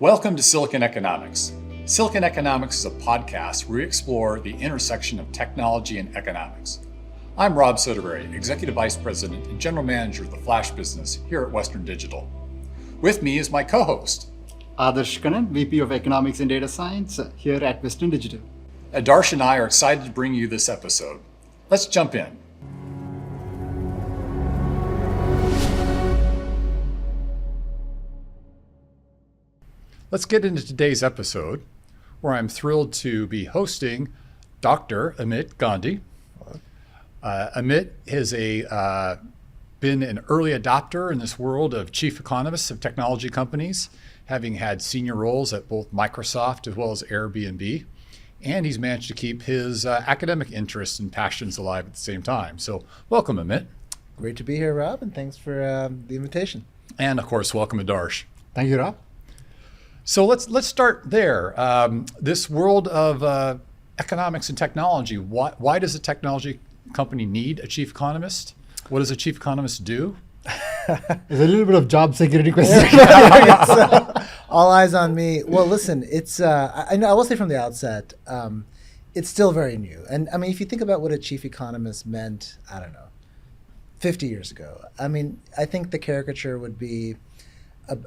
Welcome to Silicon Economics. Silicon Economics is a podcast where we explore the intersection of technology and economics. I'm Rob Soderberry, Executive Vice President and General Manager of the Flash business here at Western Digital. With me is my co-host, Adarsh Kannan, VP of Economics and Data Science here at Western Digital. Adarsh and I are excited to bring you this episode. Let's jump in. Let's get into today's episode, where I'm thrilled to be hosting Dr. Amit Ghandi. Amit has been an early adopter in this world of chief economists of technology companies, having had senior roles at both Microsoft as well as Airbnb. And he's managed to keep his academic interests and passions alive at the same time. So welcome, Amit. Great to be here, Rob, and thanks for the invitation. And of course, welcome, Adarsh. Thank you, Rob. So let's start there. This world of economics and technology, why does a technology company need a chief economist? What does a chief economist do? There's a little bit of job security question. All eyes on me. Well, listen, it's I will say from the outset, it's still very new. And I mean, if you think about what a chief economist meant, I don't know, 50 years ago, I mean, I think the caricature would be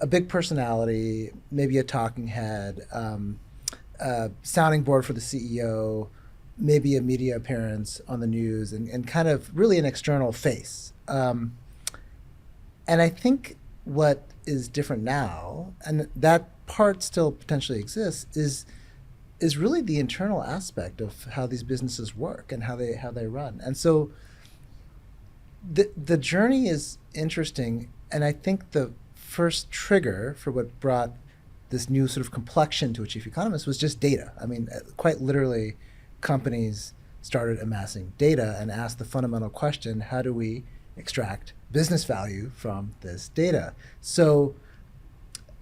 a big personality, maybe a talking head, sounding board for the CEO, maybe a media appearance on the news, and kind of really an external face. And I think what is different now, and that part still potentially exists, is really the internal aspect of how these businesses work and how they run. And so the journey is interesting, and I think the first trigger for what brought this new sort of complexion to a chief economist was just data. I mean, quite literally, companies started amassing data and asked the fundamental question, how do we extract business value from this data? So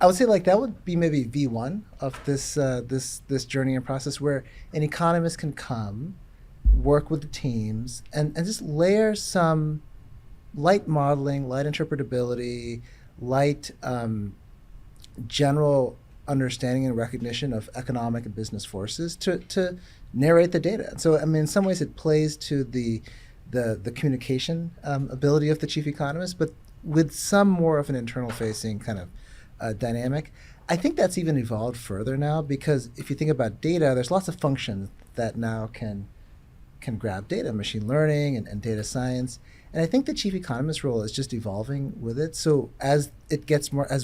I would say like that would be maybe V1 of this journey and process, where an economist can come, work with the teams, and just layer some light modeling, light interpretability, light general understanding and recognition of economic and business forces to narrate the data. And so, I mean, in some ways it plays to the communication ability of the chief economist, but with some more of an internal facing kind of dynamic. I think that's even evolved further now, because if you think about data, there's lots of functions that now can grab data, machine learning and data science. And I think the chief economist role is just evolving with it. So as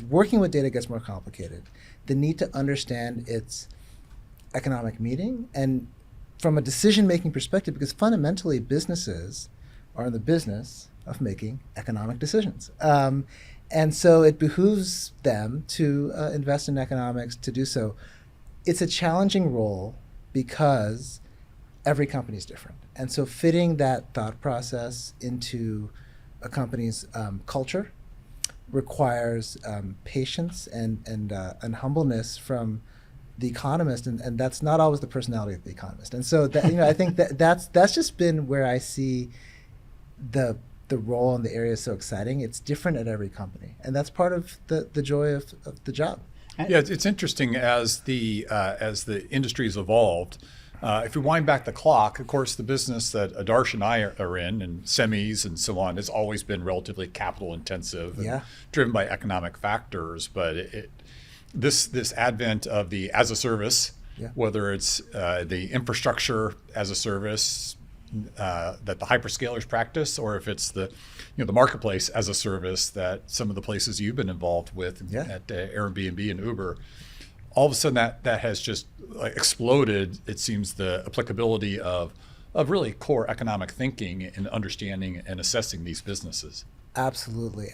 working with data gets more complicated, the need to understand its economic meaning, and from a decision-making perspective, because fundamentally businesses are in the business of making economic decisions. And so it behooves them to invest in economics to do so. It's a challenging role because every company is different. And so fitting that thought process into a company's culture requires patience and humbleness from the economist, and that's not always the personality of the economist. And so that, I think that's just been where I see the role and the area is so exciting. It's different at every company, and that's part of the joy of the job. Yeah, it's interesting as the industry has evolved. If we wind back the clock, of course, the business that Adarsh and I are in, and semis and so on, has always been relatively capital intensive and driven by economic factors. But this advent of the as a service, whether it's the infrastructure as a service that the hyperscalers practice, or if it's the marketplace as a service that some of the places you've been involved with at Airbnb and Uber, all of a sudden that has just exploded. It seems the applicability of really core economic thinking and understanding and assessing these businesses. Absolutely.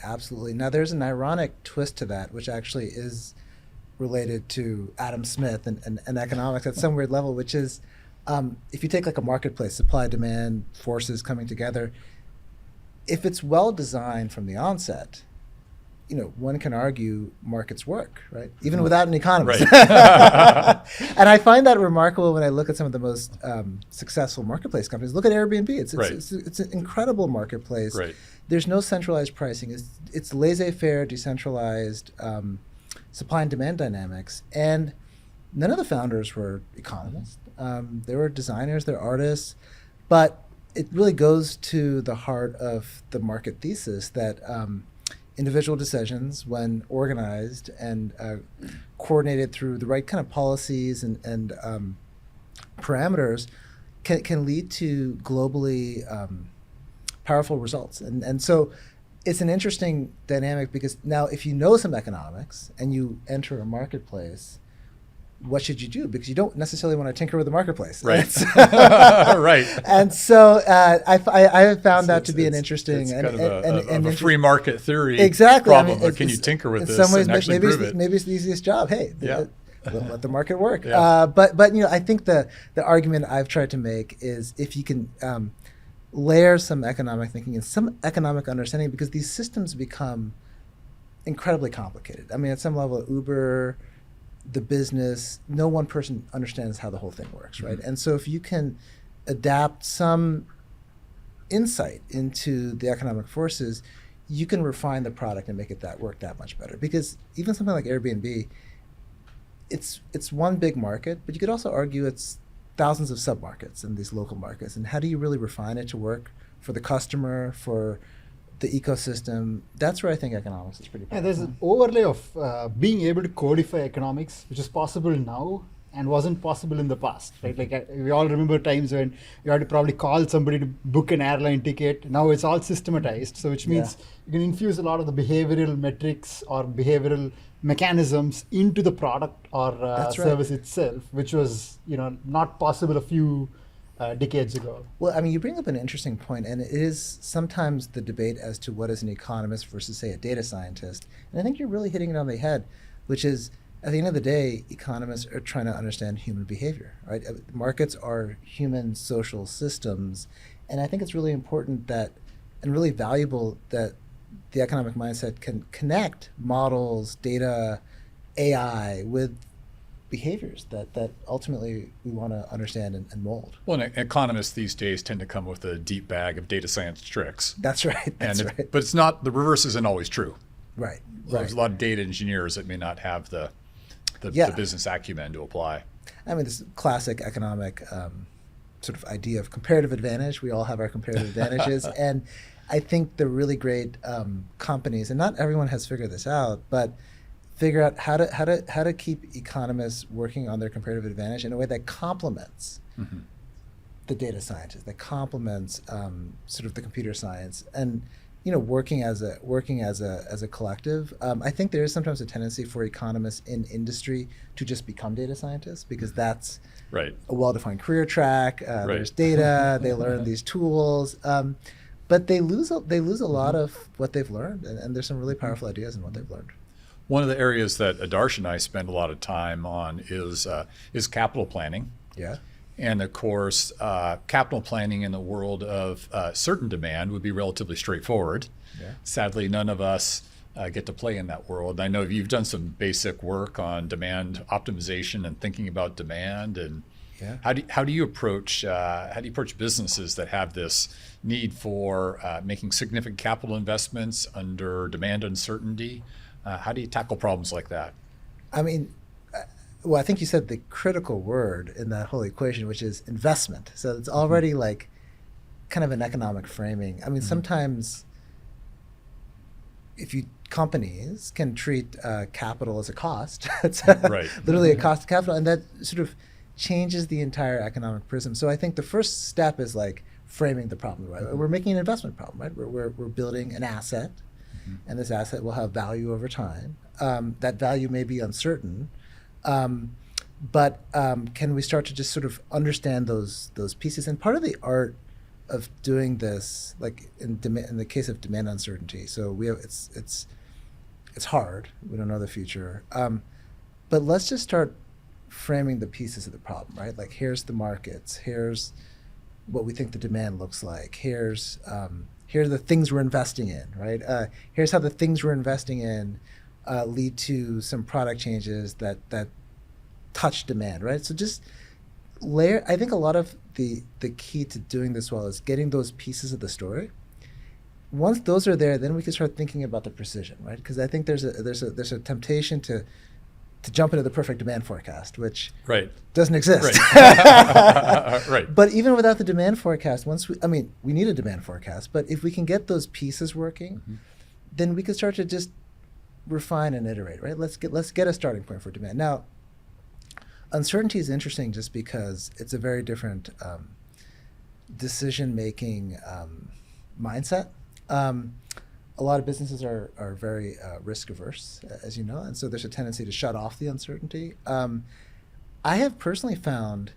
Now there's an ironic twist to that, which actually is related to Adam Smith and economics at some weird level, which is if you take like a marketplace, supply, demand, forces coming together, if it's well designed from the onset, one can argue markets work, right? Even without an economist. Right. And I find that remarkable when I look at some of the most successful marketplace companies. Look at Airbnb. It's an incredible marketplace. Right. There's no centralized pricing. It's laissez-faire, decentralized. supply and demand dynamics. And none of the founders were economists. They were designers, they're artists, but it really goes to the heart of the market thesis that individual decisions, when organized and coordinated through the right kind of policies and parameters, can lead to globally powerful results. And so it's an interesting dynamic because now if you know some economics and you enter a marketplace, what should you do? Because you don't necessarily want to tinker with the marketplace. Right. Right. And so I have found that to be an interesting it's and, kind of and a free market theory exactly. problem. I mean, but can you tinker with in this some ways, and actually maybe prove it? maybe it's the easiest job. Hey, Yeah. let the market work. Yeah. But I think the argument I've tried to make is if you can layer some economic thinking and some economic understanding, because these systems become incredibly complicated. I mean, at some level, Uber, the business, no one person understands how the whole thing works, right? Mm-hmm. And so if you can adapt some insight into the economic forces, you can refine the product and make it work that much better. Because even something like Airbnb, it's one big market, but you could also argue it's thousands of sub-markets in these local markets. And how do you really refine it to work for the customer, for the ecosystem? That's where I think economics is pretty powerful. And there's an overlay of being able to codify economics, which is possible now and wasn't possible in the past, right? Like we all remember times when you had to probably call somebody to book an airline ticket. Now it's all systematized, so which means you can infuse a lot of the behavioral metrics or behavioral mechanisms into the product or service itself, which was not possible a few decades ago. Well, I mean, you bring up an interesting point, and it is sometimes the debate as to what is an economist versus, say, a data scientist. And I think you're really hitting it on the head, which is, at the end of the day, economists are trying to understand human behavior, right? Markets are human social systems, and I think it's really important that, and really valuable that the economic mindset can connect models, data, AI with behaviors that ultimately we want to understand and mold. Well, and economists these days tend to come with a deep bag of data science tricks. That's right. But it's not, the reverse isn't always true. Right. There's a lot of data engineers that may not have the business acumen to apply. I mean, this classic economic sort of idea of comparative advantage. We all have our comparative advantages. And I think the really great companies, and not everyone has figured this out, but figure out how to keep economists working on their comparative advantage in a way that complements the data scientist, that complements sort of the computer science, and working as a collective. I think there is sometimes a tendency for economists in industry to just become data scientists because that's right. a well-defined career track. There's data, they learn these tools, but they lose a lot of what they've learned, and there's some really powerful ideas in what they've learned. One of the areas that Adarsh and I spend a lot of time on is capital planning. Yeah. And of course, capital planning in the world of certain demand would be relatively straightforward. Yeah. Sadly, none of us get to play in that world. I know you've done some basic work on demand optimization and thinking about demand. And how do you approach businesses that have this need for making significant capital investments under demand uncertainty? How do you tackle problems like that? I mean, well, I think you said the critical word in that whole equation, which is investment. So it's already like kind of an economic framing. I mean, sometimes companies can treat capital as a cost. It's literally a cost of capital, and that sort of changes the entire economic prism. So I think the first step is like framing the problem, right? We're making an investment problem, right? We're building an asset, and this asset will have value over time. That value may be uncertain, but can we start to just sort of understand those pieces? And part of the art of doing this, like in the case of demand uncertainty, so we have it's hard. We don't know the future, but let's just start framing the pieces of the problem, right? Like here's the markets, here's what we think the demand looks like, here's here are the things we're investing in, right? Here's how the things we're investing in lead to some product changes that touch demand, right? So just I think a lot of the key to doing this well is getting those pieces of the story once those are there, then we can start thinking about the precision, right? Because I think there's a temptation to jump into the perfect demand forecast, which Right. doesn't exist. Right. Right. But even without the demand forecast, we need a demand forecast, but if we can get those pieces working, then we can start to just refine and iterate, right? Let's get a starting point for demand. Now, uncertainty is interesting just because it's a very different decision-making mindset. A lot of businesses are very risk averse, as you know, and so there's a tendency to shut off the uncertainty. I have personally found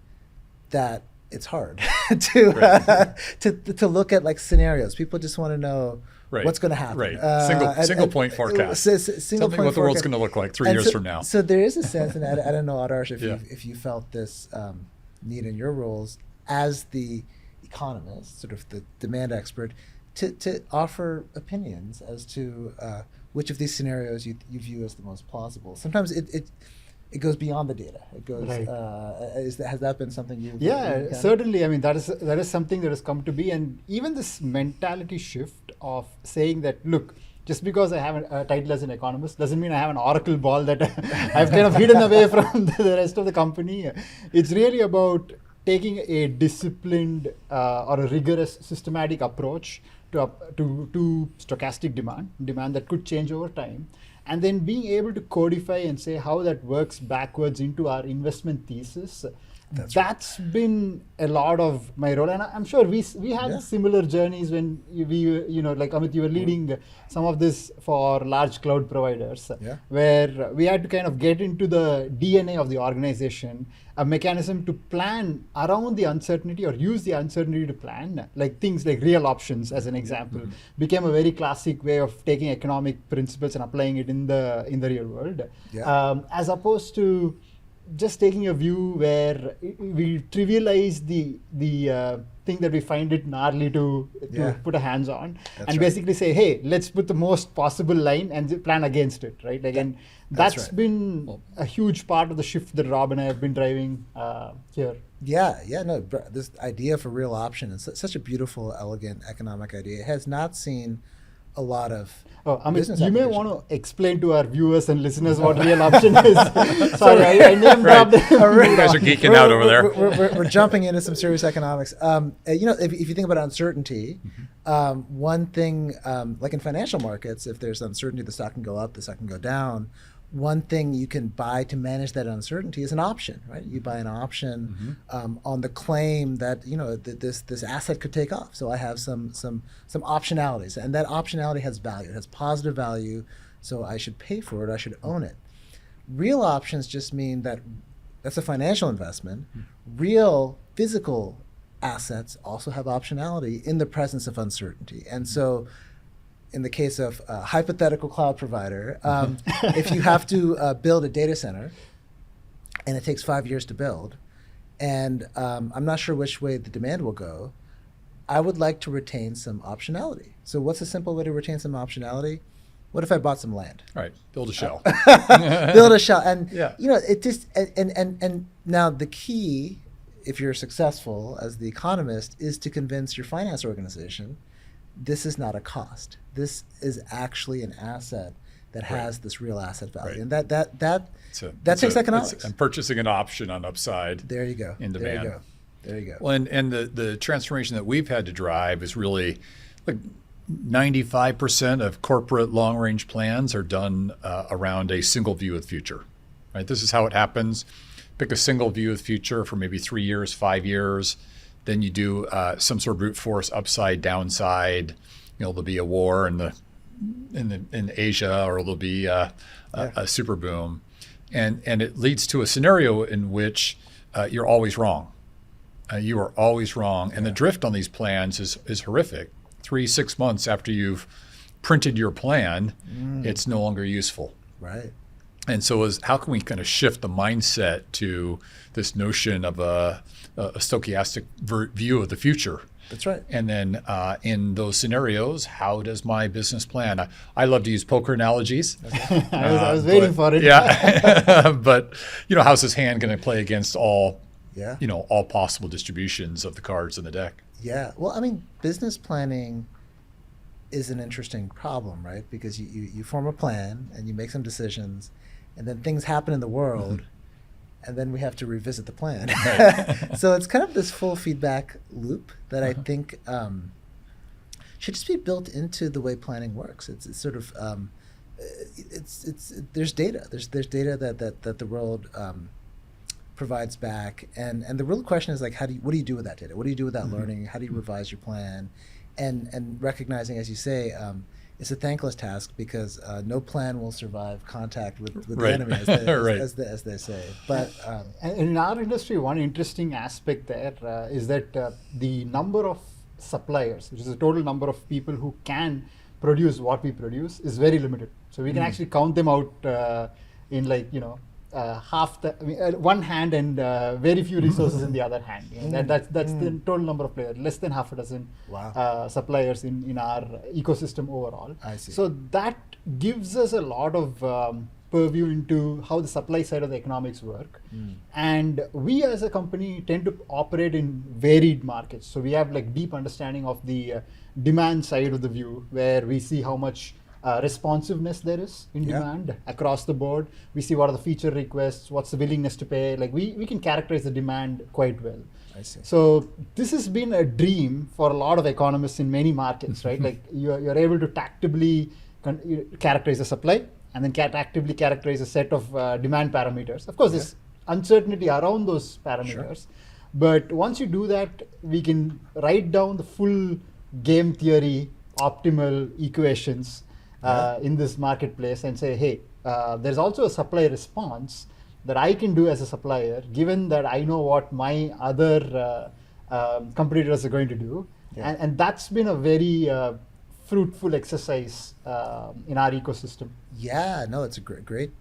that it's hard to look at like scenarios. People just want to know what's going to happen. Right. Single point forecast. Tell me what the world's going to look like 3 years from now. So there is a sense, and I don't know, Adarsh, if you felt this need in your roles as the economist, sort of the demand expert, to offer opinions as to which of these scenarios you view as the most plausible. Sometimes it goes beyond the data. It goes. Right. Has that been something you've? Yeah, certainly. I mean, that is something that has come to be, and even this mentality shift of saying that, look, just because I have a title as an economist doesn't mean I have an oracle ball that I've kind of hidden away from the rest of the company. It's really about taking a disciplined or a rigorous, systematic approach to stochastic demand that could change over time, and then being able to codify and say how that works backwards into our investment thesis. That's been a lot of my role, and I'm sure we had similar journeys when like Amit, you were leading some of this for large cloud providers, where we had to kind of get into the DNA of the organization, a mechanism to plan around the uncertainty or use the uncertainty to plan, like things like real options, as an example, became a very classic way of taking economic principles and applying it in the real world, as opposed to just taking a view where we trivialize the thing that we find it gnarly to put our hands on, and basically say, hey, let's put the most possible line and plan against it, right? Again, that's been a huge part of the shift that Rob and I have been driving here. This idea for real option is such a beautiful, elegant economic idea. It has not seen a lot of Amit, you may want to explain to our viewers and listeners what real option is. Sorry, I named dropped. You guys are geeking out over there. We're jumping into some serious economics. If you think about uncertainty, one thing, like in financial markets, if there's uncertainty, the stock can go up, the stock can go down. One thing you can buy to manage that uncertainty is an option, right? You buy an option on the claim that this asset could take off. So I have some optionalities, and that optionality has value. It has positive value, so I should pay for it. I should own it. Real options just mean that that's a financial investment. Real physical assets also have optionality in the presence of uncertainty, and so. In the case of a hypothetical cloud provider, if you have to build a data center and it takes 5 years to build, and I'm not sure which way the demand will go, I would like to retain some optionality. So what's a simple way to retain some optionality? What if I bought some land? Right, build a shell. Build a shell, and it just and now the key, if you're successful as the economist, is to convince your finance organization this is not a cost. This is actually an asset that has this real asset value, and that takes economics. And purchasing an option on upside. There you go. In demand. There you go. Well, and the transformation that we've had to drive is really, like 95% of corporate long-range plans are done around a single view of the future. Right. This is how it happens. Pick a single view of the future for maybe 3 years, 5 years. Then you do some sort of brute force upside, downside. There'll be a war in Asia, or there'll be a super boom, and it leads to a scenario in which you're always wrong. You are always wrong, and the drift on these plans is horrific. 3-6 months after you've printed your plan, it's no longer useful. Right. And so how can we kind of shift the mindset to this notion of a stochastic view of the future? That's right. And then in those scenarios, how does my business plan? I love to use poker analogies. I was waiting for it. Yeah. But, how's this hand going to play against all possible distributions of the cards in the deck? Yeah. Well, I mean, business planning is an interesting problem, right? Because you form a plan and you make some decisions, and then things happen in the world, and then we have to revisit the plan. So it's kind of this full feedback loop that I think should just be built into the way planning works. It's sort of there's data. There's data that the world provides back, and the real question is like, what do you do with that data? What do you do with that learning? How do you revise your plan? And recognizing, as you say, it's a thankless task because no plan will survive contact with the enemy, as they say. But and in our industry, one interesting aspect there is that the number of suppliers, which is the total number of people who can produce what we produce, is very limited. So we can actually count them out in one hand and very few resources in the other hand. That's the total number of players, less than half a dozen suppliers in our ecosystem overall. I see. So that gives us a lot of purview into how the supply side of the economics work. And we as a company tend to operate in varied markets. So we have like deep understanding of the demand side of the view, where we see how much responsiveness there is in demand across the board. We see what are the feature requests, what's the willingness to pay. Like we can characterize the demand quite well. I see. So this has been a dream for a lot of economists in many markets, right? Like you're able to tactably characterize the supply, and then actively characterize a set of demand parameters. Of course, there's uncertainty around those parameters. But once you do that, we can write down the full game theory, optimal equations in this marketplace and say, hey, there's also a supply response that I can do as a supplier, given that I know what my other competitors are going to do. And that's been a very fruitful exercise in our ecosystem. Yeah, no, it's a great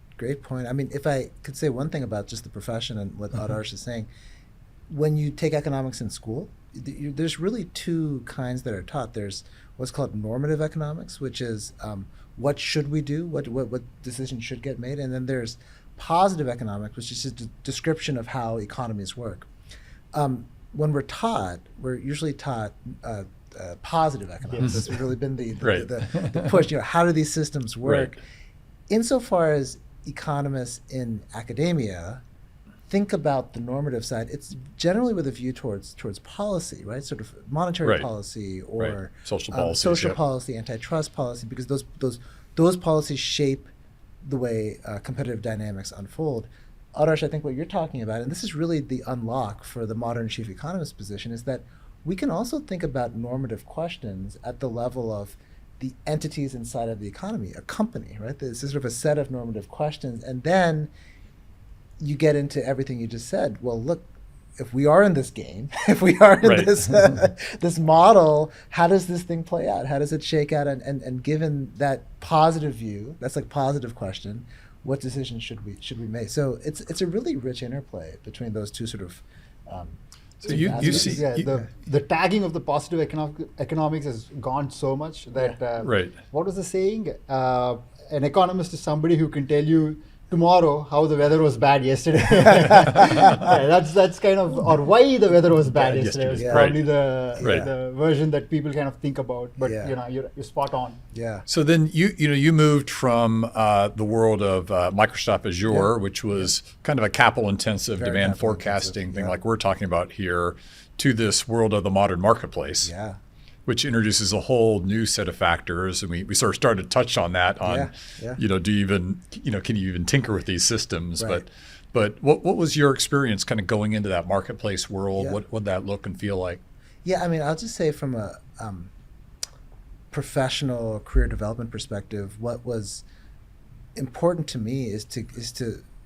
point. I mean, if I could say one thing about just the profession and what Adarsh is saying, when you take economics in school, there's really two kinds that are taught. There's what's called normative economics, which is what should we do, what decisions should get made, and then there's positive economics, which is a description of how economies work. When we're usually taught positive economics. That's really been the push. How do these systems work? Insofar as economists in academia think about the normative side, it's generally with a view towards policy, right? Sort of monetary policy or social policy, policy, antitrust policy, because those policies shape the way competitive dynamics unfold. Adarsh, I think what you're talking about, and this is really the unlock for the modern chief economist position, is that we can also think about normative questions at the level of the entities inside of the economy, a company, right? This is sort of a set of normative questions, and then you get into everything you just said. Well, look, if we are in this game, if we are in this model, how does this thing play out? How does it shake out? And given that positive view, that's like positive question, what decisions should we make? So it's a really rich interplay between those two sort of. So you see, the tagging of the positive economics has gone so much that what was the saying? An economist is somebody who can tell you tomorrow how the weather was bad yesterday. That's kind of, or why the weather was bad yesterday is probably the version that people kind of think about. But you're spot on. Yeah. So then you moved from the world of Microsoft Azure, which was kind of a capital intensive demand forecasting thing like we're talking about here, to this world of the modern marketplace. Yeah. Which introduces a whole new set of factors, and we sort of started to touch on that. Do you even can you even tinker with these systems? Right. But what was your experience kind of going into that marketplace world? Yeah. What would that look and feel like? Yeah, I mean, I'll just say from a professional career development perspective, what was important to me is to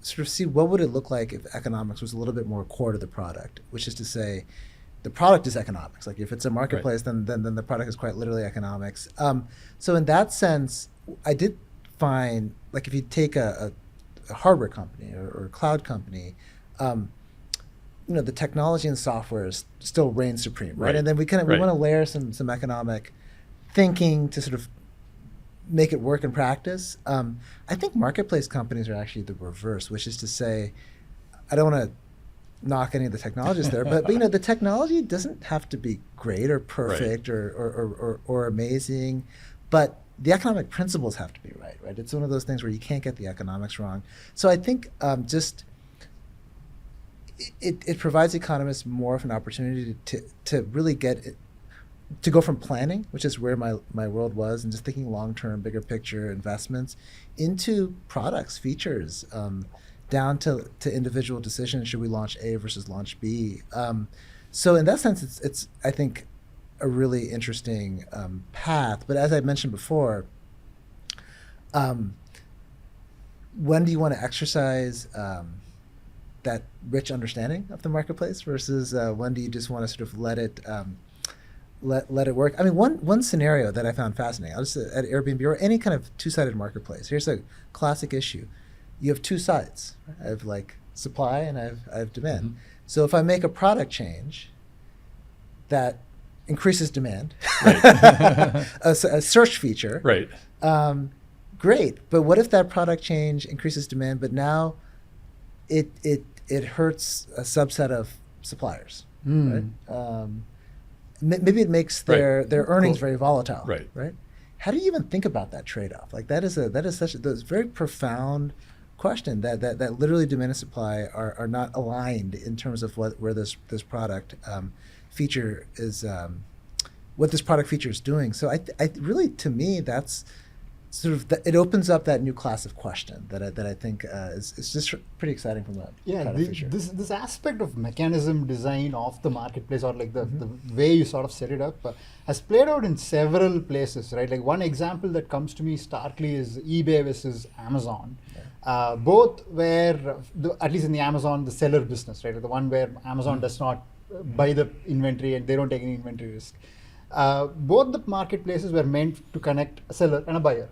sort of see what would it look like if economics was a little bit more core to the product, which is to say, the product is economics. Like if it's a marketplace, then the product is quite literally economics. So in that sense, I did find, like if you take a hardware company or a cloud company, the technology and software still reigns supreme, right? And then we want to layer some economic thinking to sort of make it work in practice. I think marketplace companies are actually the reverse, which is to say, I don't want to knock any of the technologists there, but the technology doesn't have to be great or perfect or amazing, but the economic principles have to be right, right? It's one of those things where you can't get the economics wrong. So I think it provides economists more of an opportunity to really get it, to go from planning, which is where my world was, and just thinking long-term, bigger picture investments, into products, features, down to individual decisions. Should we launch A versus launch B? So in that sense, it's I think a really interesting path. But as I mentioned before, when do you want to exercise that rich understanding of the marketplace versus when do you just want to sort of let it work? I mean, one scenario that I found fascinating, I'll just at Airbnb or any kind of two-sided marketplace. Here's a classic issue: you have two sides. I have like supply and I have demand. Mm-hmm. So if I make a product change that increases demand, Right. a search feature, Right. Great. But what if that product change increases demand, but now it hurts a subset of suppliers, right? Maybe it makes their earnings very volatile, Right. How do you even think about that trade-off? Like that is such a very profound question that literally demand and supply are not aligned in terms of where this product feature is, what this product feature is doing. So I really, to me, that's sort of it opens up that new class of question that I think is just pretty exciting from that kind of feature. This aspect of mechanism design of the marketplace, or like the way you sort of set it up, has played out in several places, right? Like one example that comes to me starkly is eBay versus Amazon. Both where, at least in the Amazon, the seller business, right? The one where Amazon does not buy the inventory and they don't take any inventory risk. Both the marketplaces were meant to connect a seller and a buyer.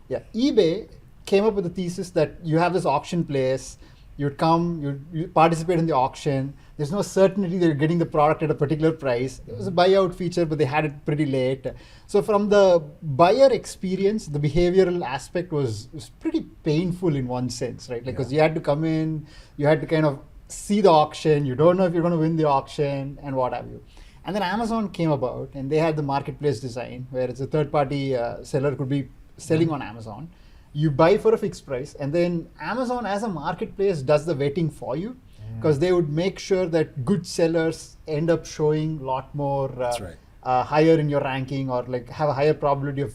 Yeah. eBay came up with the thesis that you have this auction place, you'd come, you participate in the auction. There's no certainty that you're getting the product at a particular price. It was a buyout feature, but they had it pretty late. So from the buyer experience, the behavioral aspect was pretty painful in one sense, right? Like, because you had to come in, you had to kind of see the auction, you don't know if you're going to win the auction and what have you. And then Amazon came about and they had the marketplace design where it's a third-party seller could be selling on Amazon. You buy for a fixed price and then Amazon as a marketplace does the vetting for you, because they would make sure that good sellers end up showing a lot more higher in your ranking, or like have a higher probability of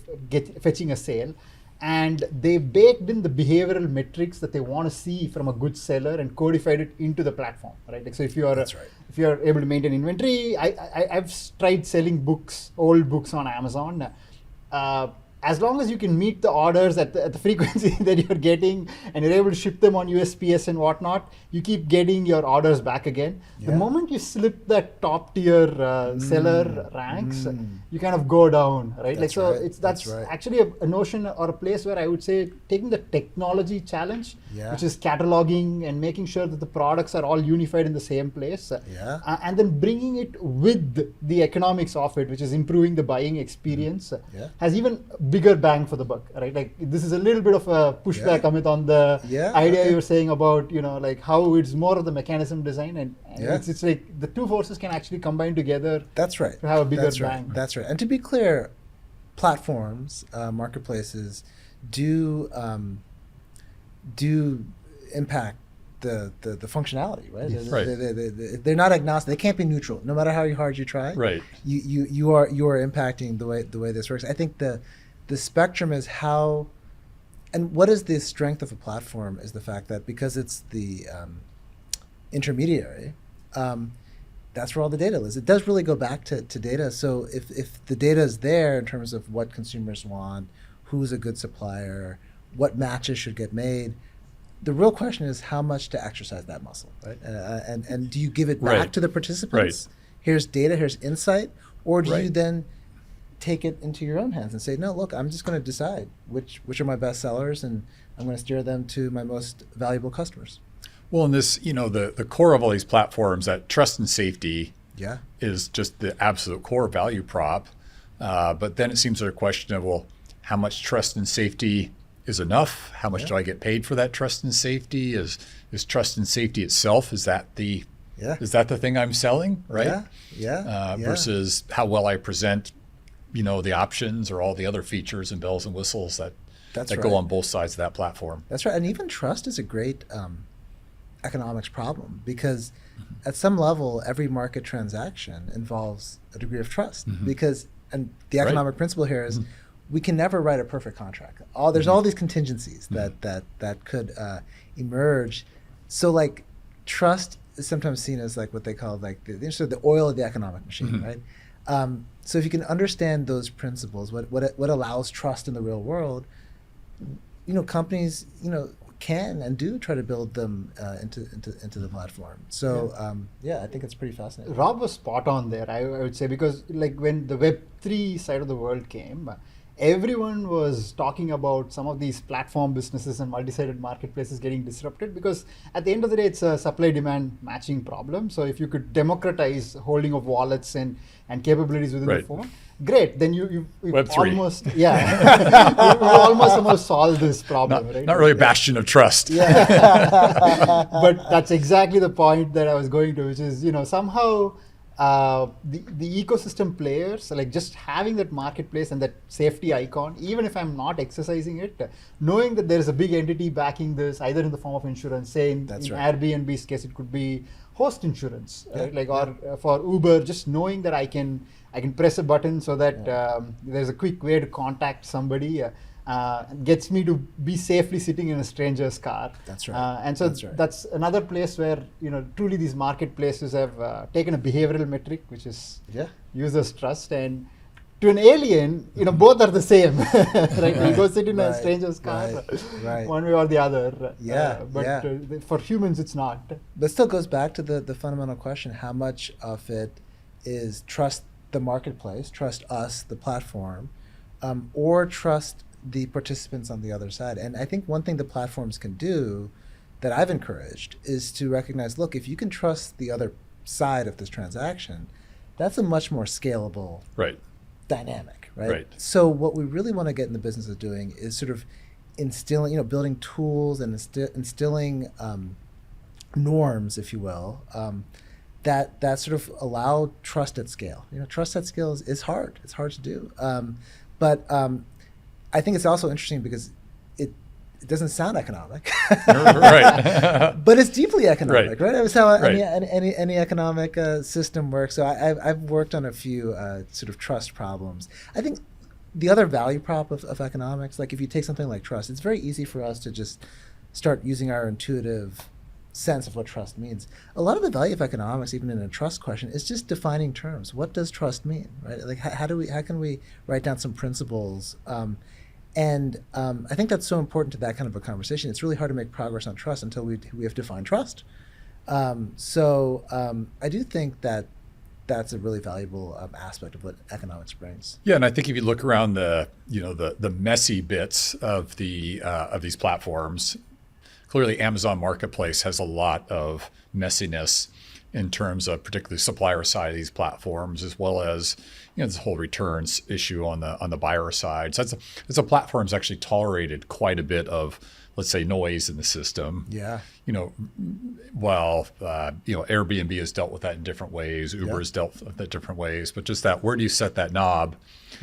fetching a sale. And they baked in the behavioral metrics that they want to see from a good seller and codified it into the platform, right? Like, so if you are if you are able to maintain inventory, I've tried selling old books on Amazon. As long as you can meet the orders at the frequency that you're getting and you're able to ship them on USPS and whatnot, you keep getting your orders back again. The moment you slip that top tier seller ranks, you kind of go down, right? That's actually a notion or a place where I would say taking the technology challenge, which is cataloging and making sure that the products are all unified in the same place, and then bringing it with the economics of it, which is improving the buying experience, has even bigger bang for the buck, right? Like, this is a little bit of a pushback, Amit, on the idea you were saying about, like how it's more of the mechanism design, and it's like the two forces can actually combine together. That's right. To have a bigger bang. Right. That's right. And to be clear, platforms, marketplaces do impact the functionality, right? Right. They're not agnostic. They can't be neutral, no matter how hard you try. Right. You are impacting the way this works. I think the spectrum is how, and what is the strength of a platform is the fact that because it's the intermediary, that's where all the data lives. It does really go back to data. So if the data is there in terms of what consumers want, who's a good supplier, what matches should get made, the real question is how much to exercise that muscle, right? And do you give it back to the participants? Right. Here's data, here's insight, or do you then take it into your own hands and say, no, look, I'm just going to decide which are my best sellers, and I'm going to steer them to my most valuable customers. Well, in this, the core of all these platforms, that trust and safety is just the absolute core value prop. But then it seems there's a question of, well, how much trust and safety is enough? How much do I get paid for that trust and safety? Is trust and safety itself, is that the thing I'm selling, right? Yeah. Versus how well I present the options or all the other features and bells and whistles that That's go right. on both sides of that platform. That's right. And even trust is a great economics problem because at some level, every market transaction involves a degree of trust because, and the economic principle here is we can never write a perfect contract. There's all these contingencies that could emerge. So like trust is sometimes seen as like what they call like the oil of the economic machine, right? So if you can understand those principles, what allows trust in the real world, companies, can and do try to build them into the platform. So I think it's pretty fascinating. Rob was spot on there, I would say, because like when the Web3 side of the world came, everyone was talking about some of these platform businesses and multi-sided marketplaces getting disrupted because at the end of the day, it's a supply-demand matching problem. So if you could democratize holding of wallets and capabilities within the phone, great. Then you Web3. almost, you almost solve this problem, right? Not really a bastion of trust. Yeah. But that's exactly the point that I was going to, which is, somehow the ecosystem players, like just having that marketplace and that safety icon, even if I'm not exercising it, knowing that there is a big entity backing this, either in the form of insurance, say in Airbnb's case, it could be host insurance, right? Like, or for Uber, just knowing that I can press a button so that there's a quick way to contact somebody. Gets me to be safely sitting in a stranger's car. That's right. And so that's another place where truly these marketplaces have taken a behavioral metric, which is users' trust, and to an alien, both are the same. Right? You go sit in a stranger's car, one way or the other. But for humans, it's not. But it still goes back to the fundamental question: how much of it is trust the marketplace, trust us, the platform, or trust the participants on the other side? And I think one thing the platforms can do that I've encouraged is to recognize, look, if you can trust the other side of this transaction, that's a much more scalable dynamic, right? So what we really want to get in the business of doing is sort of instilling, building tools and instilling norms, if you will, that sort of allow trust at scale. Trust at scale is hard. It's hard to do. But I think it's also interesting because it doesn't sound economic, but it's deeply economic, right? That's how any economic system works. So I've worked on a few sort of trust problems. I think the other value prop of economics, like if you take something like trust, it's very easy for us to just start using our intuitive sense of what trust means. A lot of the value of economics, even in a trust question, is just defining terms. What does trust mean, right? Like how can we write down some principles? And I think that's so important to that kind of a conversation. It's really hard to make progress on trust until we have defined trust. So I do think that that's a really valuable aspect of what economics brings. Yeah, and I think if you look around the messy bits of these platforms, clearly Amazon Marketplace has a lot of messiness in terms of particularly supplier side of these platforms, as well as this whole returns issue on the buyer side. So it's a platform's actually tolerated quite a bit of, let's say, noise in the system. Yeah. While Airbnb has dealt with that in different ways, Uber has dealt with that different ways, but just that, where do you set that knob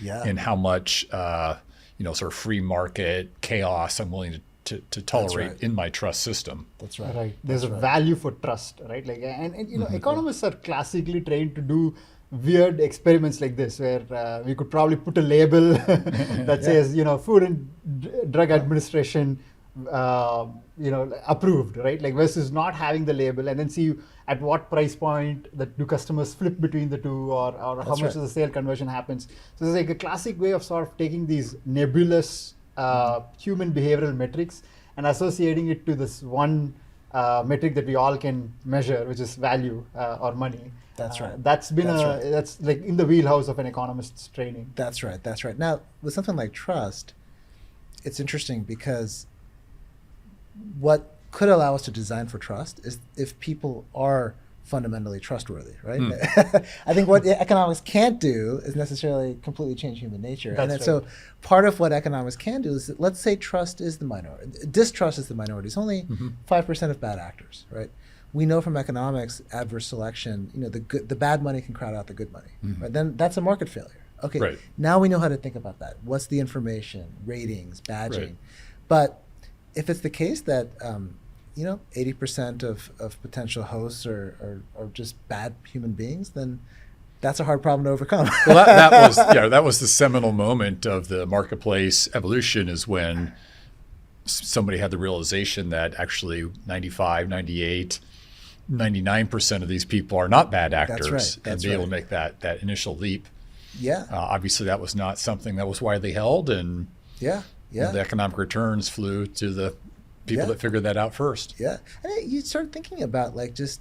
and how much sort of free market chaos I'm willing to tolerate in my trust system. That's right. Right. There's a value for trust, right? Like, and economists are classically trained to do weird experiments like this, where we could probably put a label that says, Food and Drug Administration, approved, right? Like versus not having the label, and then see at what price point that do customers flip between the two, or how much of the sale conversion happens. So it's like a classic way of sort of taking these nebulous human behavioral metrics and associating it to this one metric that we all can measure, which is value or money. That's right. That's like in the wheelhouse of an economist's training. That's right. Now, with something like trust, it's interesting because what could allow us to design for trust is if people are fundamentally trustworthy, right? I think what economics can't do is necessarily completely change human nature. So part of what economics can do is that, let's say trust is the minority, distrust is the minority. It's only 5% of bad actors, right? We know from economics, adverse selection, the bad money can crowd out the good money, right? Then that's a market failure. Okay, Right. now we know how to think about that. What's the information, ratings, badging? Right. But if it's the case that 80% of potential hosts are just bad human beings, then that's a hard problem to overcome. Well, that was the seminal moment of the marketplace evolution, is when somebody had the realization that actually 95, 98, 99% of these people are not bad actors. That's and be able to make that initial leap. Yeah. Obviously, that was not something that was widely held, and Yeah. the economic returns flew to the people that figured that out first. Yeah. And you start thinking about just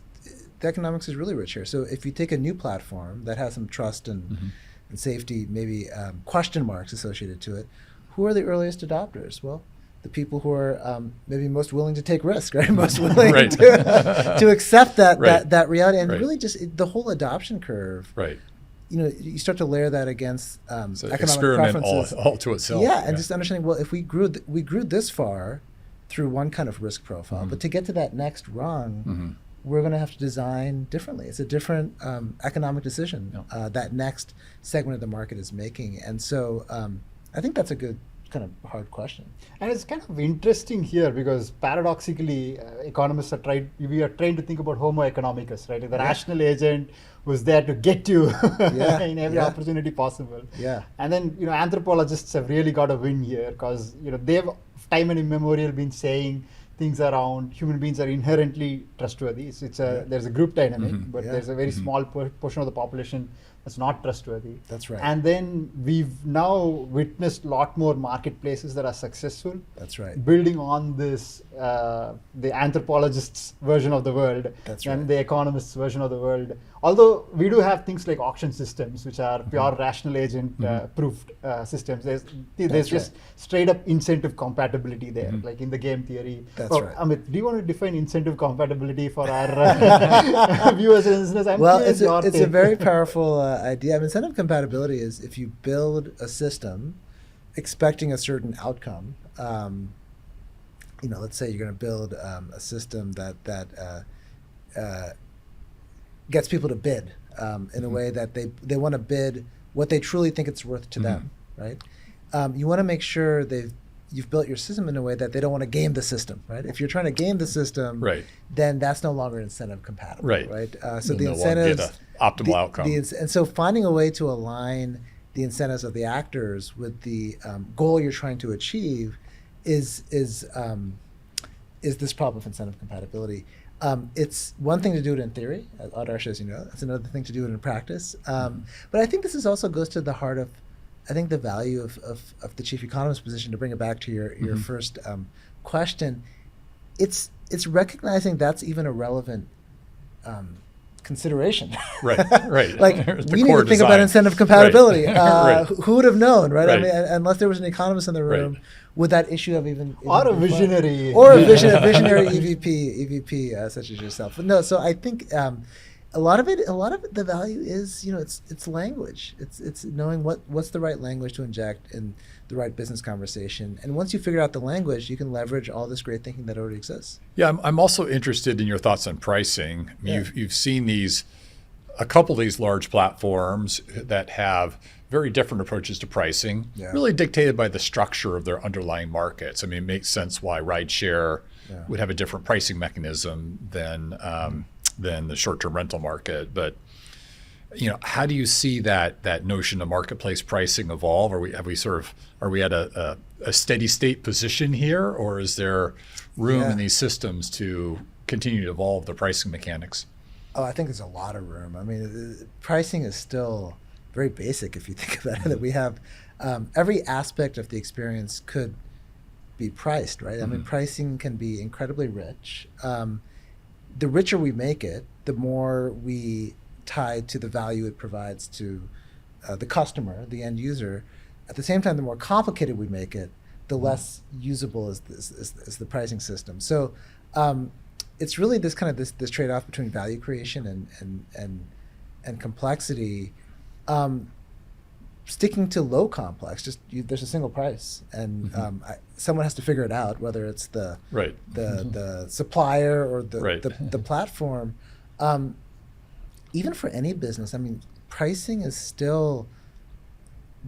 the economics is really rich here. So if you take a new platform that has some trust and safety, maybe question marks associated to it, who are the earliest adopters? Well, the people who are maybe most willing to take risk, right? Most willing Right. to accept that Right. that reality, and Right. really just the whole adoption curve. Right. You start to layer that against So economic experiment preferences. all to itself. Yeah, and just understanding, well, if we grew this far through one kind of risk profile, but to get to that next rung, we're going to have to design differently. It's a different economic decision that next segment of the market is making. And so I think that's a good kind of hard question. And it's kind of interesting here because paradoxically, economists we are trying to think about Homo economicus, right? The rational agent was there to get you in every opportunity possible. Yeah. And then, anthropologists have really got a win here because, they've time and immemorial been saying things around human beings are inherently trustworthy. There's a group dynamic, but there's a very small portion of the population that's not trustworthy. That's right. And then we've now witnessed a lot more marketplaces that are successful. That's right. Building on this, the anthropologists' version of the world That's and right. the economists' version of the world. Although we do have things like auction systems, which are pure rational agent proofed systems. There's just straight up incentive compatibility there, like in the game theory. That's right. Amit, do you want to define incentive compatibility for our viewers and listeners? Well, it's a very powerful idea. Incentive compatibility is if you build a system expecting a certain outcome. Let's say you're going to build a system that gets people to bid in a way that they want to bid what they truly think it's worth to them, right? You want to make sure you've built your system in a way that they don't want to game the system, right? If you're trying to game the system, then that's no longer incentive compatible, right? So the incentives, get an optimal outcome. And so finding a way to align the incentives of the actors with the goal you're trying to achieve is this problem of incentive compatibility. It's one thing to do it in theory, Adarsh, as you know. It's another thing to do it in practice. But I think this also goes to the heart of, I think, the value of the chief economist position. To bring it back to your first question, it's recognizing that's even a relevant consideration. Right. We need to think about incentive compatibility. Who would have known, right? Right. Unless there was an economist in the room, would that issue have even or a visionary, visionary EVP such as yourself? But no, so I think a lot of the value is it's language. It's knowing what's the right language to inject in the right business conversation. And once you figure out the language, you can leverage all this great thinking that already exists. Yeah, I'm also interested in your thoughts on pricing. You've seen a couple of these large platforms that have very different approaches to pricing, really dictated by the structure of their underlying markets. It makes sense why rideshare would have a different pricing mechanism than the short-term rental market. But how do you see that notion of marketplace pricing evolve? Are we at a steady state position here, or is there room in these systems to continue to evolve the pricing mechanics? Oh, I think there's a lot of room. Pricing is still very basic if you think about it. That we have every aspect of the experience could be priced, right? Pricing can be incredibly rich. The richer we make it, the more we tie to the value it provides to the customer, the end user. At the same time, the more complicated we make it, the less usable is the pricing system. So it's really this trade-off between value creation and complexity. Sticking to low complex, there's a single price, and someone has to figure it out, whether it's the supplier or the platform. Even for any business, pricing is still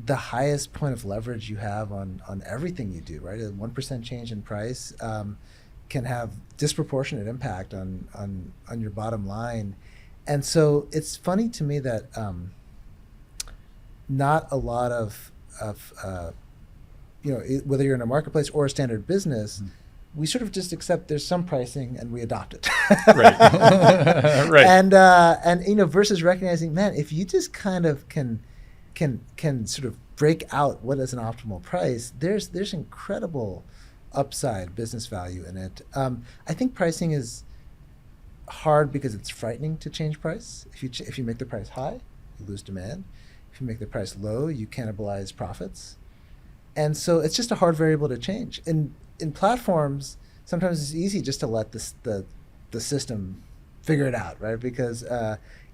the highest point of leverage you have on everything you do, right? A 1% change in price can have disproportionate impact on your bottom line. And so it's funny to me that not a lot of whether you're in a marketplace or a standard business, we sort of just accept there's some pricing and we adopt it. Right. Right. And versus recognizing, man, if you just kind of can sort of break out what is an optimal price, there's incredible upside business value in it. I think pricing is hard because it's frightening to change price. If you make the price high, you lose demand. If you make the price low, you cannibalize profits. And so it's just a hard variable to change. In platforms, sometimes it's easy just to let the system figure it out, right? Because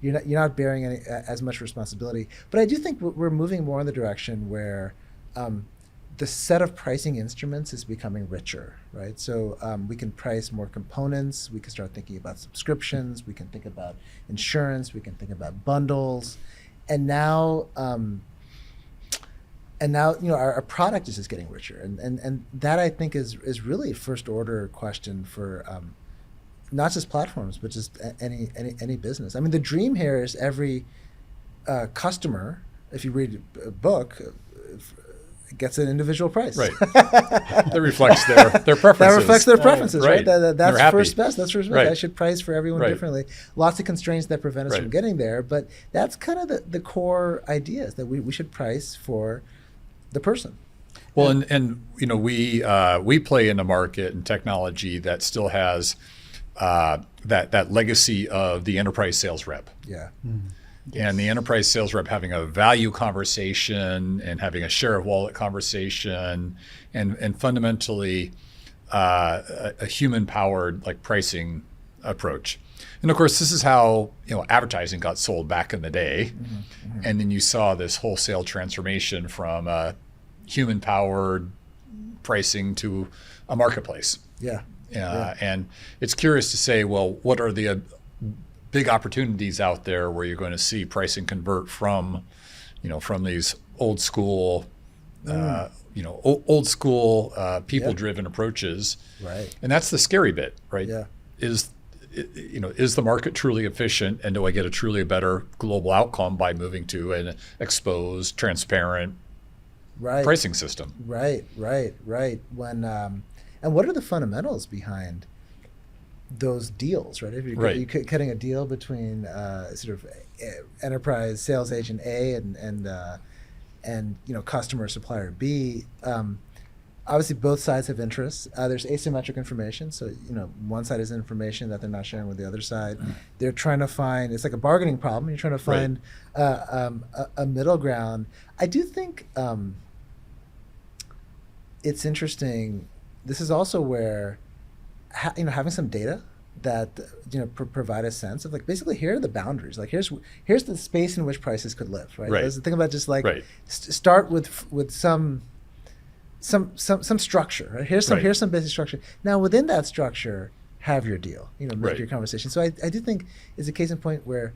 you're not bearing as much responsibility. But I do think we're moving more in the direction where the set of pricing instruments is becoming richer, right? So we can price more components. We can start thinking about subscriptions. We can think about insurance. We can think about bundles, and now our product is just getting richer, and that I think is really a first order question for not just platforms but just any business. I mean, the dream here is every customer, if you read a book, gets an individual price. Right. That reflects their preferences. That reflects their preferences, right? That's happy. first best. That's first best. Right. I should price for everyone Right. differently. Lots of constraints that prevent us Right. from getting there, but that's kind of the core idea, is that we should price for the person. Well, and we play in a market and technology that still has that legacy of the enterprise sales rep. Yeah. And the enterprise sales rep having a value conversation and having a share of wallet conversation and fundamentally a human powered like pricing approach. And of course, this is how advertising got sold back in the day. And then you saw this wholesale transformation from human powered pricing to a marketplace. Yeah. And it's curious to say, well, what are the big opportunities out there where you're going to see pricing convert from these old school, people-driven approaches, Right. and that's the scary bit, right? Yeah. Is the market truly efficient, and do I get a truly better global outcome by moving to an exposed, transparent Right. pricing system? Right. When and what are the fundamentals behind those deals, right? If you're cutting a deal between sort of enterprise sales agent A and customer supplier B, obviously both sides have interests. There's asymmetric information, so one side has information that they're not sharing with the other side. They're trying to find, it's like a bargaining problem. You're trying to find a middle ground. I do think it's interesting. This is also where having some data that provide a sense of like, basically here are the boundaries. Like here's the space in which prices could live. Right. Let's think about just like start with some structure. Right. Here's some basic structure. Now within that structure, have your deal. Make your conversation. So I do think it's a case in point where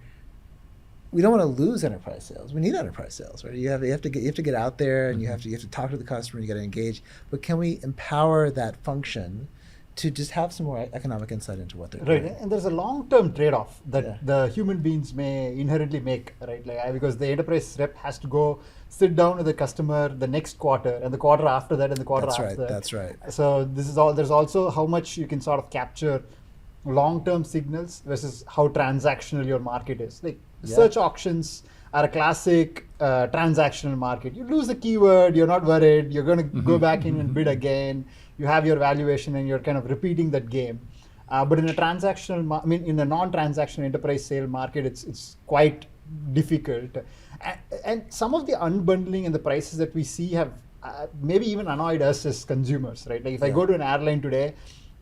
we don't want to lose enterprise sales. We need enterprise sales, right? You have to get out there, and you have to talk to the customer. You got to engage. But can we empower that function to just have some more economic insight into what they're doing? Right, and there's a long-term trade-off that the human beings may inherently make, right? Because the enterprise rep has to go sit down with the customer the next quarter, and the quarter after that, and the quarter after that. That's right. So this is all. There's also how much you can sort of capture long-term signals versus how transactional your market is. Like search auctions are a classic transactional market. You lose a keyword, you're not worried. You're going to go back in and bid again. You have your valuation, and you're kind of repeating that game. But in a transactional, in a non-transactional enterprise sale market, it's quite difficult. And some of the unbundling and the prices that we see have maybe even annoyed us as consumers, right? Like if I go to an airline today,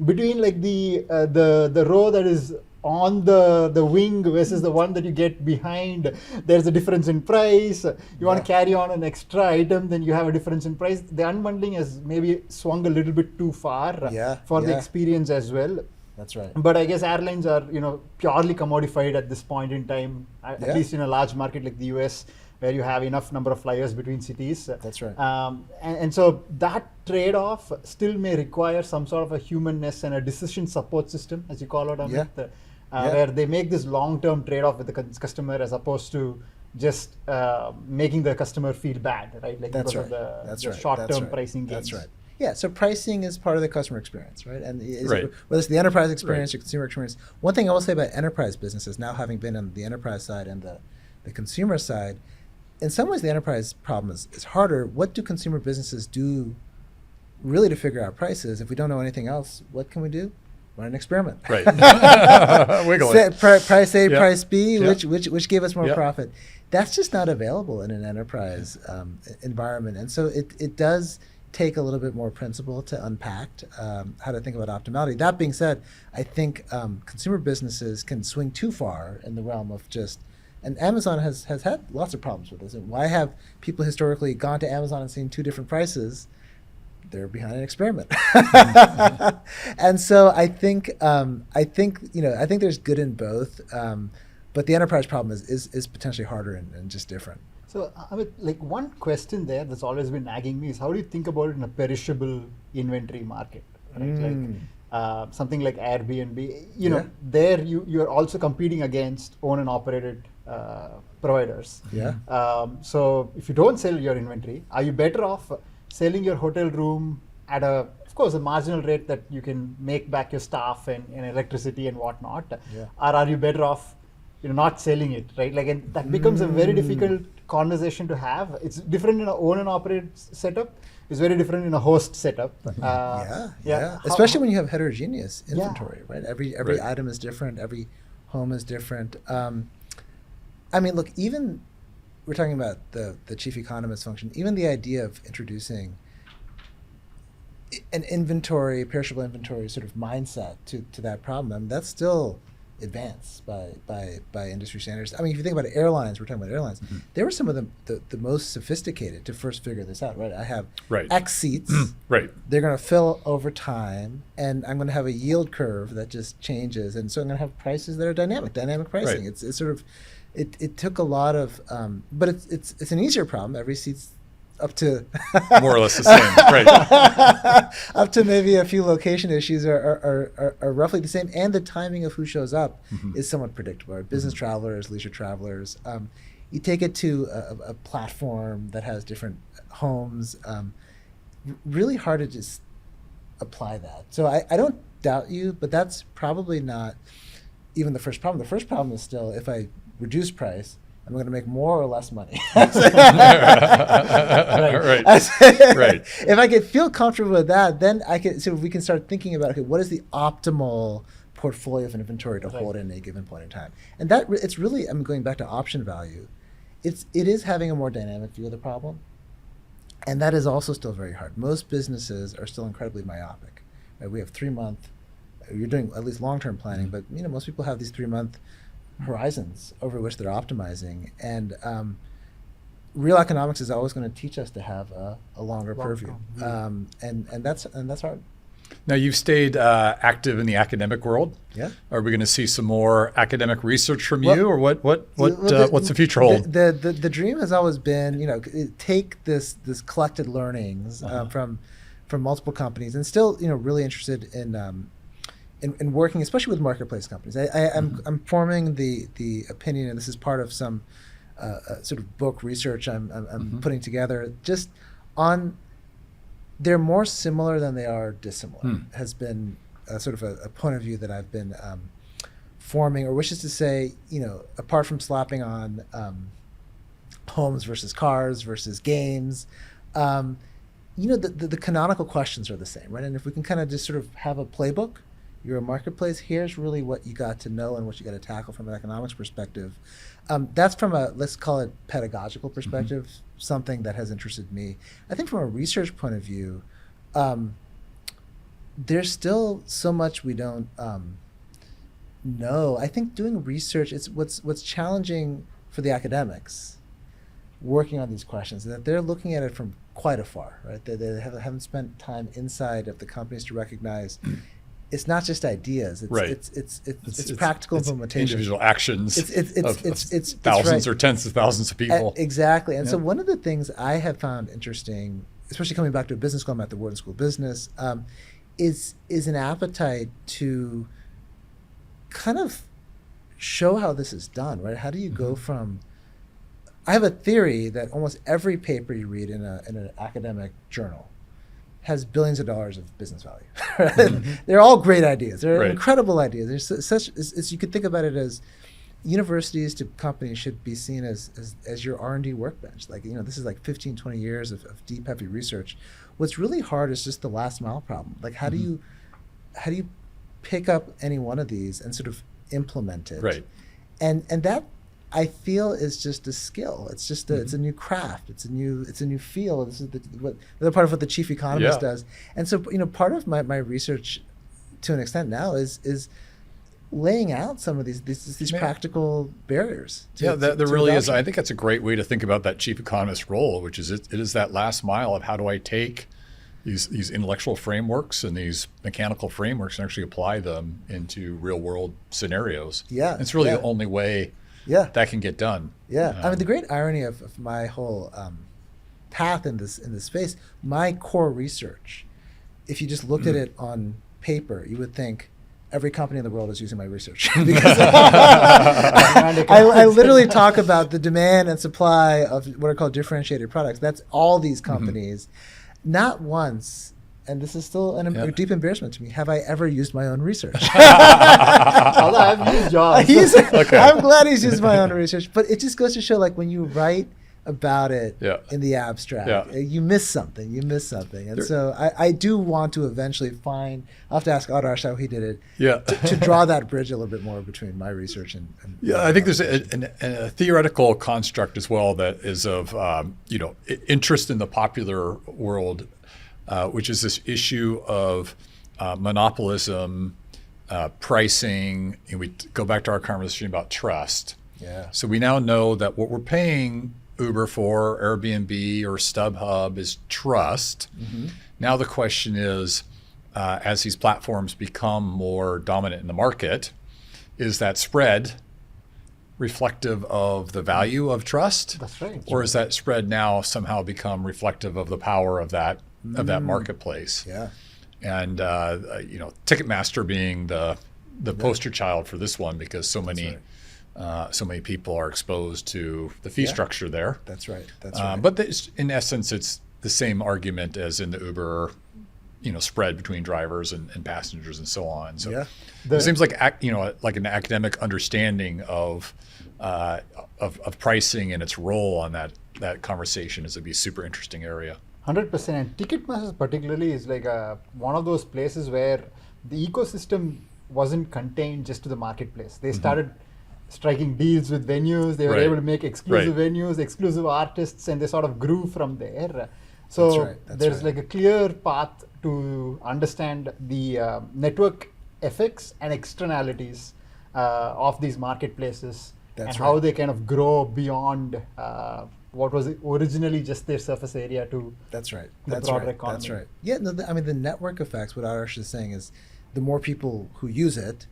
between like the row that is on the wing versus the one that you get behind, there's a difference in price. You want to carry on an extra item, then you have a difference in price. The unbundling has maybe swung a little bit too far for the experience as well. That's right. But I guess airlines are purely commodified at this point in time, at least in a large market like the US. where you have enough number of flyers between cities. That's right. And so that trade-off still may require some sort of a humanness and a decision support system, as you call it, Amit, where they make this long-term trade-off with the customer as opposed to just making the customer feel bad, right? Like That's because right. of That's the right. short-term That's right. pricing gains. That's right. Yeah, so pricing is part of the customer experience, right? And Right. whether it's the enterprise experience or consumer experience. One thing I will say about enterprise businesses, now having been on the enterprise side and the consumer side, in some ways the enterprise problem is harder. What do consumer businesses do really to figure out prices? If we don't know anything else, what can we do? Run an experiment. Right. Wiggle Say, it. price A, Yep. price B, Yep. which gave us more Yep. profit. That's just not available in an enterprise environment. And so it does take a little bit more principle to unpack how to think about optimality. That being said, I think consumer businesses can swing too far in the realm of just, and Amazon has had lots of problems with this. And why have people historically gone to Amazon and seen two different prices? They're behind an experiment. And so I think there's good in both, but the enterprise problem is potentially harder and just different. So, Amit, like one question there that's always been nagging me is how do you think about it in a perishable inventory market? Right? Like something like Airbnb, there you're also competing against own and operated providers. Yeah. So if you don't sell your inventory, are you better off selling your hotel room at of course, a marginal rate that you can make back your staff and electricity and whatnot? Yeah. Or are you better off not selling it, right? Like, and that becomes a very difficult conversation to have. It's different in an own and operate setup. It's very different in a host setup. Yeah. Especially when you have heterogeneous inventory, right? Every Right. item is different. Every home is different. I mean, look, even we're talking about the chief economist function. Even the idea of introducing an inventory, perishable inventory sort of mindset to that problem, I mean, that's still advanced by industry standards. I mean, if you think about airlines, we're talking about airlines. Mm-hmm. They were some of the most sophisticated to first figure this out, right? I have Right. X seats. Right. They're going to fill over time, and I'm going to have a yield curve that just changes, and so I'm going to have prices that are dynamic pricing. Right. It's sort of, it took a lot of, but it's an easier problem. Every seat's up to More or less the same. Right. up to maybe a few location issues are roughly the same, and the timing of who shows up is somewhat predictable. Business travelers, leisure travelers. You take it to a platform that has different homes. Really hard to just apply that. So I don't doubt you, but that's probably not even the first problem. The first problem is still, if I reduce price, I'm going to make more or less money. Right. Right. If I could feel comfortable with that, then we can start thinking about, okay, what is the optimal portfolio of inventory to hold in a given point in time? And that it's really, I'm going back to option value. It is having a more dynamic view of the problem, and that is also still very hard. Most businesses are still incredibly myopic. Right? We have 3-month. You're doing at least long-term planning, but most people have these 3-month horizons over which they're optimizing, and real economics is always going to teach us to have a longer purview, and that's hard. Now, you've stayed active in the academic world. Yeah. Are we going to see some more academic research from you, or what's the future hold? The dream has always been, take this collected learnings from multiple companies, and still, really interested in working, especially with marketplace companies. I'm forming the opinion, and this is part of some sort of book research I'm putting together, just on they're more similar than they are dissimilar, has been sort of a point of view that I've been forming, or which is to say, apart from slapping on homes versus cars versus games, the canonical questions are the same, right? And if we can kind of just sort of have a playbook, you're a marketplace, here's really what you got to know and what you got to tackle from an economics perspective. That's from a, let's call it pedagogical perspective, something that has interested me. I think from a research point of view, there's still so much we don't know. I think doing research, it's what's challenging for the academics working on these questions, is that they're looking at it from quite afar, right? They haven't spent time inside of the companies to recognize it's not just ideas. It's Right. it's practical implementation. Individual actions. It's thousands right. or tens of thousands of people. Exactly. And so Yeah. one of the things I have found interesting, especially coming back to a business school, I'm at the Wharton School of Business, is an appetite to kind of show how this is done, right? How do you go from, I have a theory that almost every paper you read in an academic journal has billions of dollars of business value. They're all great ideas. They're Right. incredible ideas. There's such, as you could think about it as universities to companies should be seen as your R&D workbench. Like, this is like 15, 20 years of deep, heavy research. What's really hard is just the last mile problem. Like, how do you pick up any one of these and sort of implement it? Right. And that, I feel, is just a skill. It's just it's a new craft. It's a new field. This is the part of what the chief economist Yeah. does. And so, part of my research, to an extent now, is laying out some of these Yeah. practical barriers. There really is. adoption. I think that's a great way to think about that chief economist role, which is it is that last mile of how do I take these intellectual frameworks and these mechanical frameworks and actually apply them into real world scenarios. Yeah, And it's really yeah. the only way Yeah. that can get done. Yeah, I mean, the great irony of my whole path in this space, my core research, if you just looked at it on paper, you would think every company in the world is using my research. Because I literally talk about the demand and supply of what are called differentiated products. That's all these companies. Not once, and this is still a deep embarrassment to me, have I ever used my own research. Although I've used yours. I'm glad he's used my own research, but it just goes to show, like, when you write about it in the abstract, you miss something. And so I do want to eventually find, I'll have to ask Adarsh how he did it, to draw that bridge a little bit more between my research and I think there's a theoretical construct as well that is of interest in the popular world, which is this issue of monopolism, pricing. And we go back to our conversation about trust. Yeah. So we now know that what we're paying Uber for, Airbnb or StubHub, is trust. Now the question is, as these platforms become more dominant in the market, is that spread reflective of the value of trust? That's right. Or is that spread now somehow become reflective of the power of that marketplace? Yeah. And Ticketmaster being the poster child for this one, because so many people are exposed to the fee structure there. That's right. But in essence, it's the same argument as in the Uber, spread between drivers and passengers and so on. So it seems like like an academic understanding of pricing and its role on that conversation is a super interesting area. 100%. And Ticketmaster particularly is like one of those places where the ecosystem wasn't contained just to the marketplace. They started striking deals with venues. They were able to make exclusive venues, exclusive artists, and they sort of grew from there. So there's like a clear path to understand the network effects and externalities of these marketplaces how they kind of grow beyond what was originally just their surface area to the broader economy. That's right. Yeah, no, I mean, the network effects, what Adarsh is saying is the more people who use it,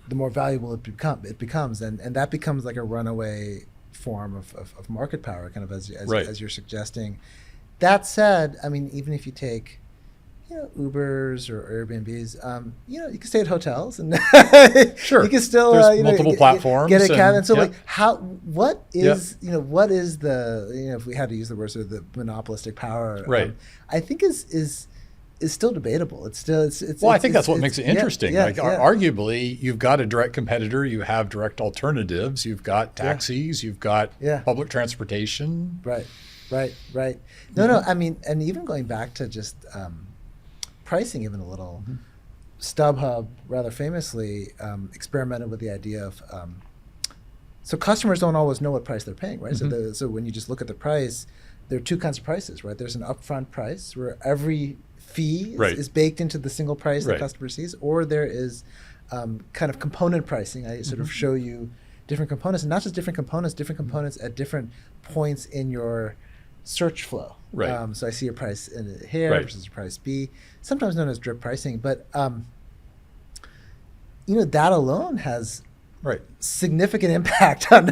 the more valuable it becomes, and that becomes like a runaway form of market power, kind of as you're suggesting. That said, I mean, even if you take Ubers or Airbnbs, you can stay at hotels and you can still there's multiple platforms, get a cab. And so like what is the if we had to use the word sort of the monopolistic power, I think is still debatable. It's still I think that's what makes it interesting. Arguably, you've got a direct competitor, you have direct alternatives, you've got taxis, you've got public transportation. Right. No, I mean, and even going back to just pricing even a little, StubHub rather famously experimented with the idea of, so customers don't always know what price they're paying, right? So when you just look at the price, there are two kinds of prices, right? There's an upfront price where every fee is baked into the single price the customer sees, or there is kind of component pricing. I sort of show you different components, and not just different components at different points in your search flow. So I see a price in here versus a price B, sometimes known as drip pricing. But that alone has Right. significant impact on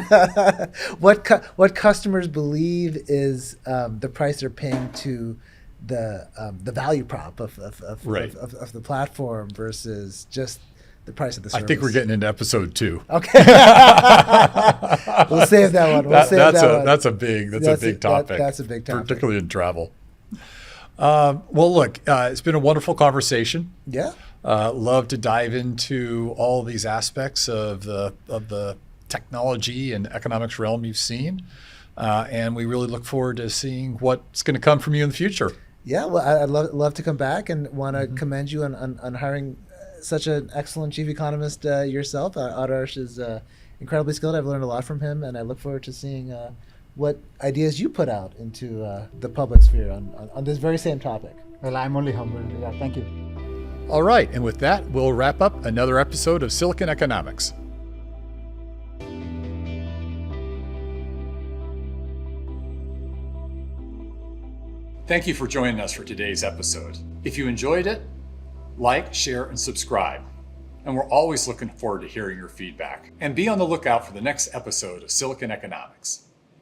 what customers believe is the price they're paying to the value prop of Right. of the platform versus just the price of the I service. think we're getting into episode 2. Okay. We'll save that one. That's a big topic. That's a big topic. Particularly in travel. Well, look, it's been a wonderful conversation. Yeah. Love to dive into all these aspects of the technology and economics realm you've seen. And we really look forward to seeing what's going to come from you in the future. Yeah, well, I'd love to come back and want to commend you on hiring such an excellent chief economist yourself. Adarsh is incredibly skilled. I've learned a lot from him, and I look forward to seeing what ideas you put out into the public sphere on this very same topic. Well, I'm only humbled. Yeah, thank you. All right, and with that, we'll wrap up another episode of Silicon Economics. Thank you for joining us for today's episode. If you enjoyed it, like, share, and subscribe. And we're always looking forward to hearing your feedback. And be on the lookout for the next episode of Silicon Economics.